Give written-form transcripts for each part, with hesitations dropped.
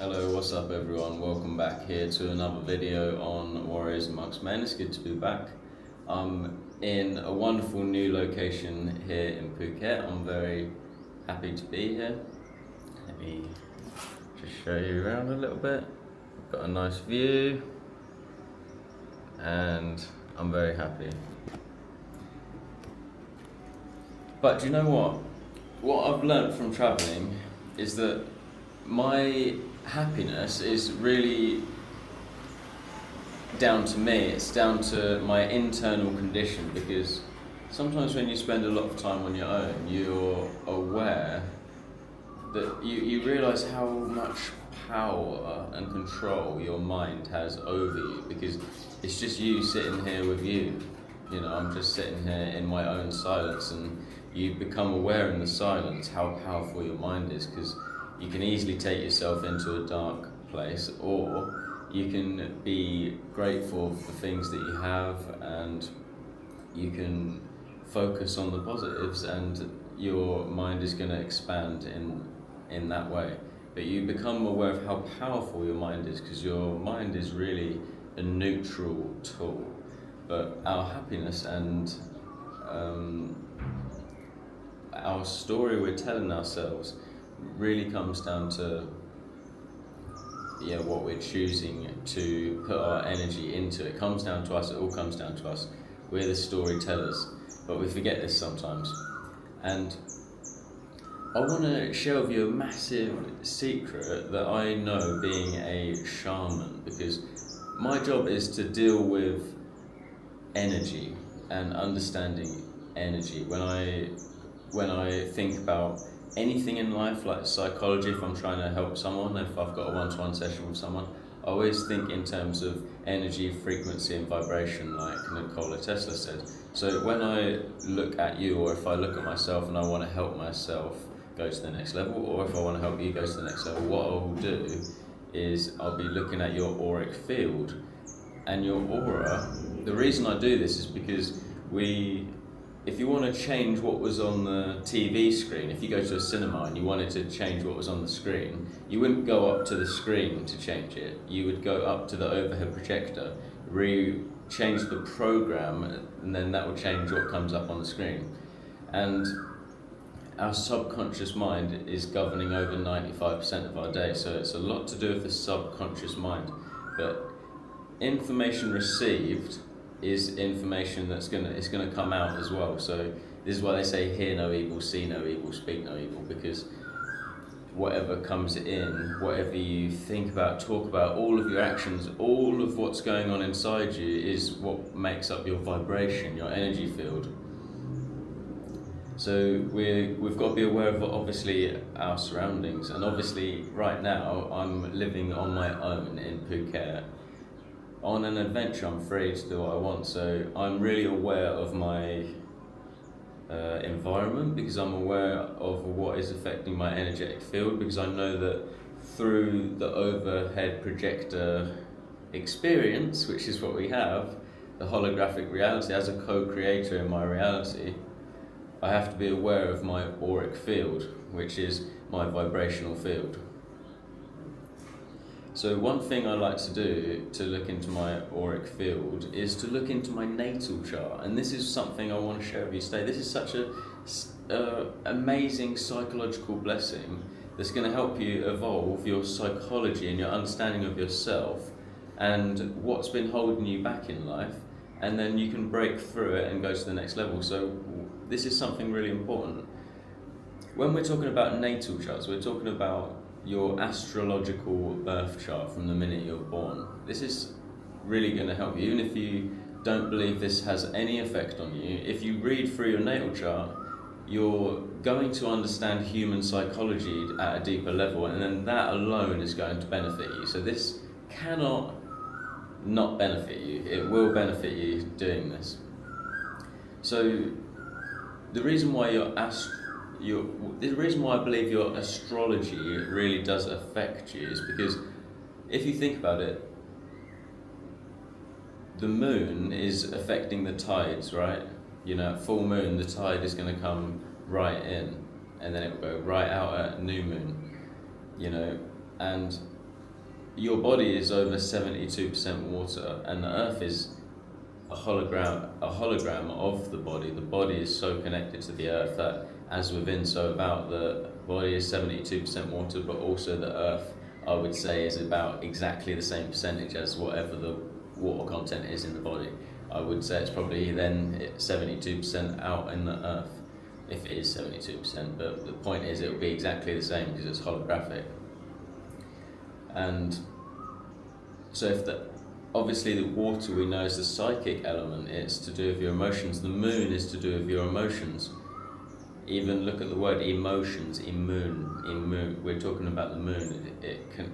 Hello, what's up everyone? Welcome back here to another video on Warriors Amongst Men. It's good to be back. I'm in a wonderful new location here in Phuket. I'm very happy to be here. Let me just show you around a little bit. We've got a nice view and I'm very happy. But do you know what? What I've learnt from travelling is that my happiness is really down to me. It's down to my internal condition, because sometimes when you spend a lot of time on your own, you're aware that you realise how much power and control your mind has over you, because it's just you sitting here with you. You know, I'm just sitting here in my own silence, and you become aware in the silence how powerful your mind is, because you can easily take yourself into a dark place, or you can be grateful for the things that you have, and you can focus on the positives, and your mind is going to expand in that way. But you become aware of how powerful your mind is, because your mind is really a neutral tool. But our happiness and our story we're telling ourselves really comes down to what we're choosing to put our energy into. It comes down to us. It all comes down to us. We're the storytellers, but we forget this sometimes. And I want to share with you a massive secret that I know, being a shaman, because my job is to deal with energy and understanding energy. When I think about anything in life, like psychology, if I'm trying to help someone, if I've got a one-to-one session with someone, I always think in terms of energy, frequency and vibration, like Nikola Tesla said. So when I look at you, or if I look at myself and I want to help myself go to the next level, or if I want to help you go to the next level, what I'll do is I'll be looking at your auric field and your aura. The reason I do this is because if you want to change what was on the TV screen, if you go to a cinema and you wanted to change what was on the screen, you wouldn't go up to the screen to change it. You would go up to the overhead projector, change the program, and then that will change what comes up on the screen. And our subconscious mind is governing over 95% of our day, so it's a lot to do with the subconscious mind. But information received is information that's gonna come out as well. So this is why they say hear no evil, see no evil, speak no evil, because whatever comes in, whatever you think about, talk about, all of your actions, all of what's going on inside you is what makes up your vibration, your energy field. So we've got to be aware of obviously our surroundings, and obviously right now I'm living on my own in Phuket. On an adventure, I'm free to do what I want, so I'm really aware of my environment, because I'm aware of what is affecting my energetic field, because I know that through the overhead projector experience, which is what we have, the holographic reality, as a co-creator in my reality, I have to be aware of my auric field, which is my vibrational field. So one thing I like to do to look into my auric field is to look into my natal chart, and this is something I want to share with you today. This is such a amazing psychological blessing that's going to help you evolve your psychology and your understanding of yourself and what's been holding you back in life, and then you can break through it and go to the next level. So this is something really important. When we're talking about natal charts, we're talking about your astrological birth chart from the minute you're born. This is really going to help you. Even if you don't believe this has any effect on you, if you read through your natal chart, you're going to understand human psychology at a deeper level, and then that alone is going to benefit you. So this cannot not benefit you. It will benefit you doing this. So the reason why the reason why I believe your astrology really does affect you is because if you think about it, the moon is affecting the tides, right? You know, at full moon, the tide is going to come right in, and then it will go right out at new moon, you know, and your body is over 72% water, and the earth is a hologram of the body. The body is so connected to the earth that as within, so without. The body is 72% water, but also the earth, I would say, is about exactly the same percentage as whatever the water content is in the body. I would say it's probably then 72% out in the earth, if it is 72%, but the point is it will be exactly the same because it's holographic. And so obviously the water we know is the psychic element, it's to do with your emotions. The moon is to do with your emotions. Even look at the word emotions, immoon. We're talking about the moon.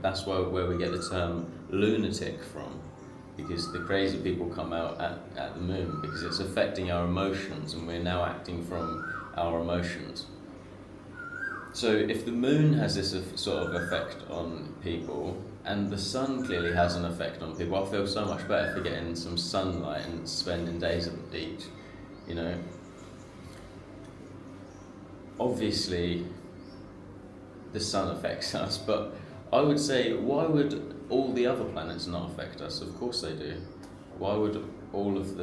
That's where we get the term lunatic from, because the crazy people come out at the moon, because it's affecting our emotions and we're now acting from our emotions. So if the moon has this sort of effect on people, and the sun clearly has an effect on people, I feel so much better for getting some sunlight and spending days at the beach, you know. Obviously, the sun affects us, but I would say, why would all the other planets not affect us? Of course they do. Why would all of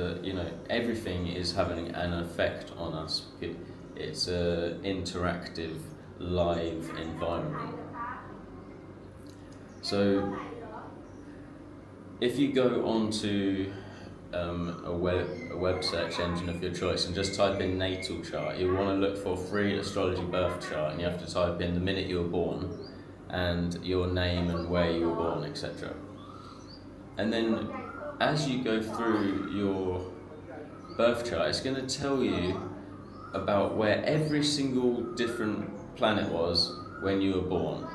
everything is having an effect on us? It's an interactive, live environment. So, if you go onto a web search engine of your choice and just type in natal chart, you want to look for free astrology birth chart, and you have to type in the minute you were born and your name and where you were born, etc. And then as you go through your birth chart, it's going to tell you about where every single different planet was when you were born.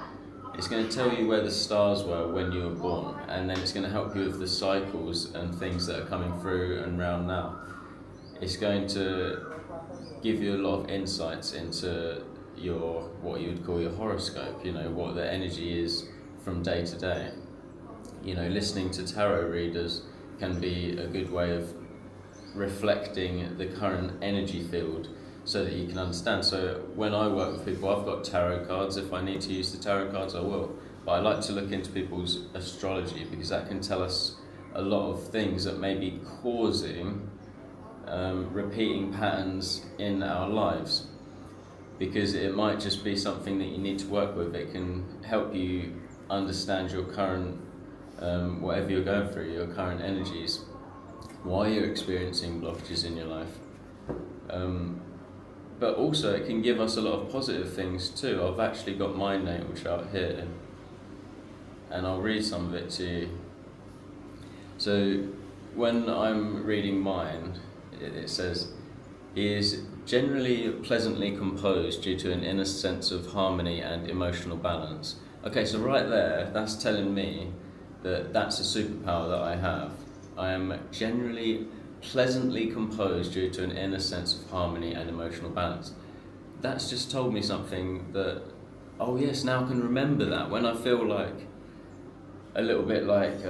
It's going to tell you where the stars were when you were born, and then it's going to help you with the cycles and things that are coming through and round now. It's going to give you a lot of insights into what you would call your horoscope, what the energy is from day to day. Listening to tarot readers can be a good way of reflecting the current energy field so that you can understand. So when I work with people, I've got tarot cards. If I need to use the tarot cards, I will. But I like to look into people's astrology, because that can tell us a lot of things that may be causing repeating patterns in our lives. Because it might just be something that you need to work with. It can help you understand your current, whatever you're going through, your current energies, why you're experiencing blockages in your life. But also it can give us a lot of positive things too. I've actually got my natal chart here, and I'll read some of it to you. So when I'm reading mine, it says, "He is generally pleasantly composed due to an inner sense of harmony and emotional balance." Okay, so right there, that's telling me that that's a superpower that I have. I am generally pleasantly composed due to an inner sense of harmony and emotional balance. That's just told me something that, oh yes, now I can remember that. When I feel like a little bit like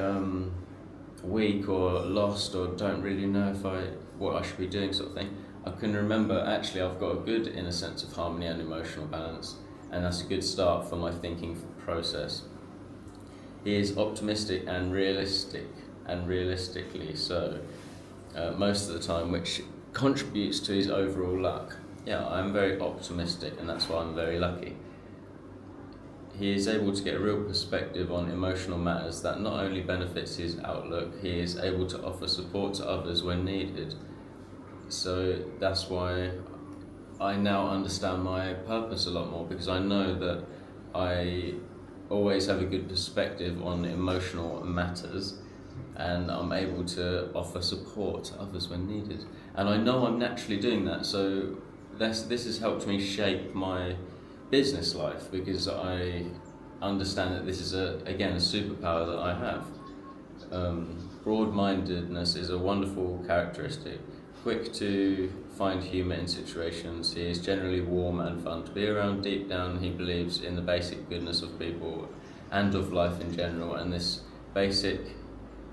weak or lost or don't really know what I should be doing, sort of thing, I can remember actually I've got a good inner sense of harmony and emotional balance, and that's a good start for my thinking process. He is optimistic and realistically so. Most of the time, which contributes to his overall luck. Yeah, I'm very optimistic, and that's why I'm very lucky. He is able to get a real perspective on emotional matters that not only benefits his outlook, he is able to offer support to others when needed. So that's why I now understand my purpose a lot more, because I know that I always have a good perspective on emotional matters, and I'm able to offer support to others when needed. And I know I'm naturally doing that, so this has helped me shape my business life, because I understand that this is a superpower that I have. Broad-mindedness is a wonderful characteristic. Quick to find humour in situations. He is generally warm and fun to be around. Deep down, he believes in the basic goodness of people and of life in general, and this basic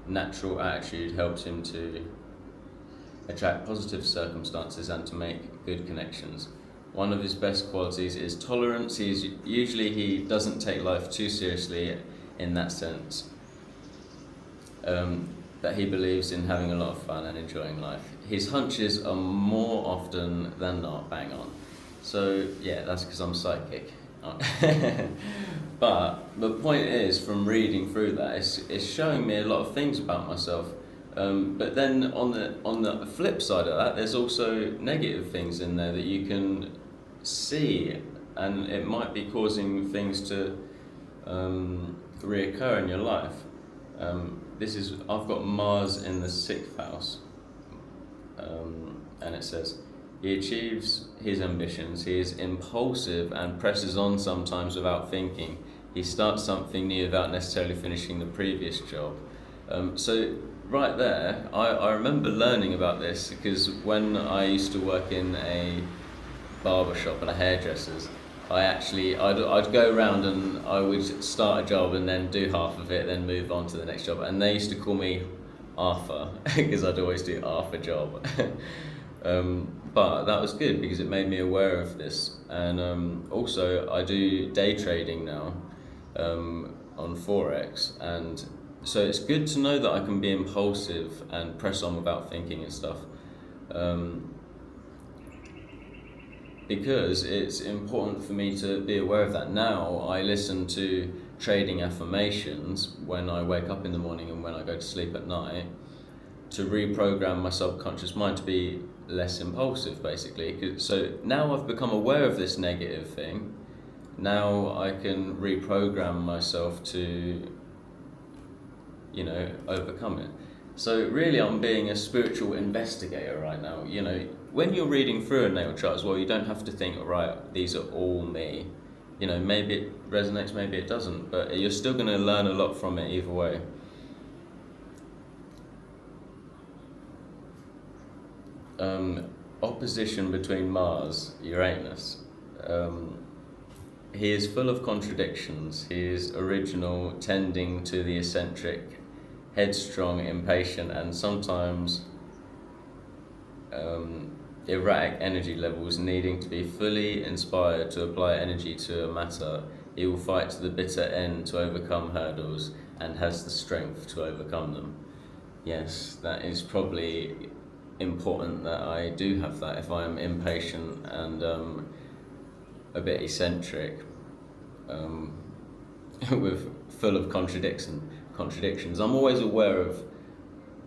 natural attitude helps him to attract positive circumstances and to make good connections. One of his best qualities is tolerance. He doesn't take life too seriously in that sense. that he believes in having a lot of fun and enjoying life. His hunches are more often than not bang on. So yeah, that's because I'm psychic. But the point is, from reading through that, it's showing me a lot of things about myself. But then on the flip side of that, there's also negative things in there that you can see, and it might be causing things to reoccur in your life. I've got Mars in the 6th house, and it says, he achieves his ambitions, he is impulsive and presses on sometimes without thinking. He starts something new without necessarily finishing the previous job. So right there, I remember learning about this because when I used to work in a barber shop and a hairdresser's, I'd go around and I would start a job and then do half of it, then move on to the next job. And they used to call me Arthur because I'd always do half a job. But that was good because it made me aware of this. And also I do day trading now on Forex, and so it's good to know that I can be impulsive and press on without thinking and stuff. Because it's important for me to be aware of that. Now I listen to trading affirmations when I wake up in the morning and when I go to sleep at night to reprogram my subconscious mind to be less impulsive, basically. So now I've become aware of this negative thing. Now I can reprogram myself to, overcome it. So really I'm being a spiritual investigator right now. When you're reading through a natal chart as well, you don't have to think, right, these are all me. Maybe it resonates, maybe it doesn't, but you're still going to learn a lot from it either way. Opposition between Mars, Uranus. He is full of contradictions. He is original, tending to the eccentric, headstrong, impatient, and sometimes erratic energy levels, needing to be fully inspired to apply energy to a matter. He will fight to the bitter end to overcome hurdles and has the strength to overcome them. Yes, that is probably important that I do have that if I am impatient and a bit eccentric, with full of contradictions. I'm always aware of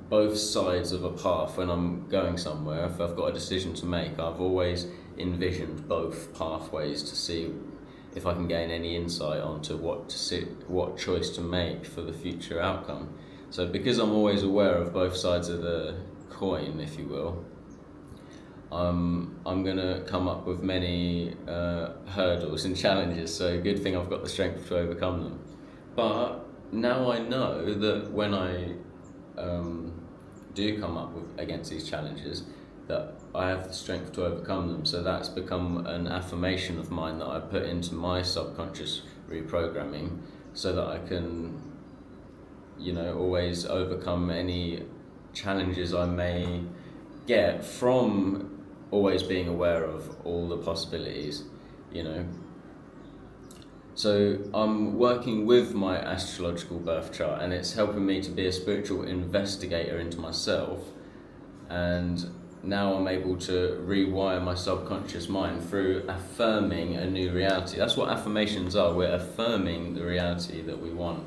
both sides of a path when I'm going somewhere. If I've got a decision to make, I've always envisioned both pathways to see if I can gain any insight onto what choice to make for the future outcome. So because I'm always aware of both sides of the coin, if you will, I'm gonna come up with many hurdles and challenges. So good thing I've got the strength to overcome them. But now I know that when I do come up against these challenges, that I have the strength to overcome them. So that's become an affirmation of mine that I put into my subconscious reprogramming, so that I can, always overcome any challenges I may get from always being aware of all the possibilities, So I'm working with my astrological birth chart, and it's helping me to be a spiritual investigator into myself. And now I'm able to rewire my subconscious mind through affirming a new reality. That's what affirmations are. We're affirming the reality that we want.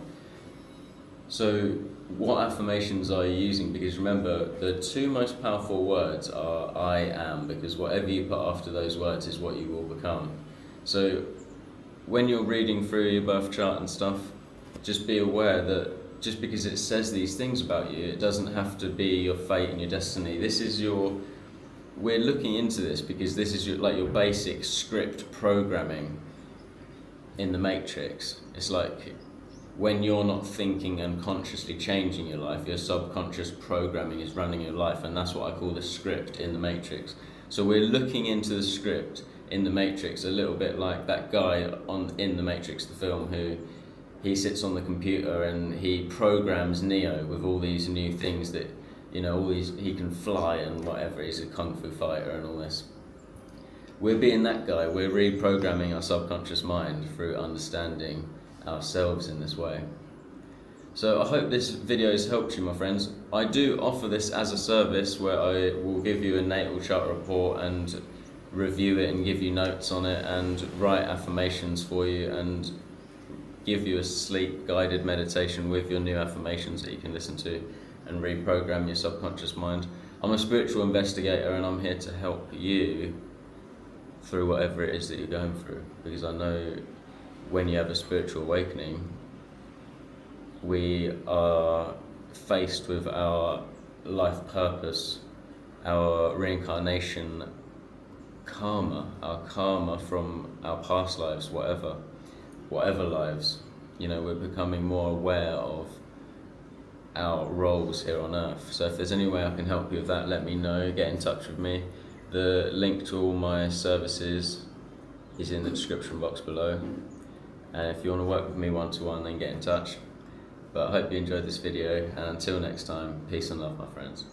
So what affirmations are you using? Because remember, the two most powerful words are I am, because whatever you put after those words is what you will become. So when you're reading through your birth chart and stuff, just be aware that just because it says these things about you, it doesn't have to be your fate and your destiny. We're looking into this because this is your basic script programming in the matrix. It's like when you're not thinking and consciously changing your life, your subconscious programming is running your life, and that's what I call the script in the matrix. So we're looking into the script in the Matrix, a little bit like that guy in the Matrix, the film, who he sits on the computer and he programs Neo with all these new things that, he can fly and whatever, he's a kung fu fighter and all this. We're being that guy. We're reprogramming our subconscious mind through understanding ourselves in this way. So I hope this video has helped you, my friends. I do offer this as a service where I will give you a natal chart report and review it and give you notes on it and write affirmations for you and give you a sleep guided meditation with your new affirmations that you can listen to and reprogram your subconscious mind. I'm a spiritual investigator and I'm here to help you through whatever it is that you're going through, because I know when you have a spiritual awakening, we are faced with our life purpose, our reincarnation karma, our karma from our past lives, whatever lives. You know, we're becoming more aware of our roles here on earth. So if there's any way I can help you with that, let me know, get in touch with me. The link to all my services is in the description box below. And if you want to work with me one-to-one, then get in touch. But I hope you enjoyed this video, and until next time, peace and love, my friends.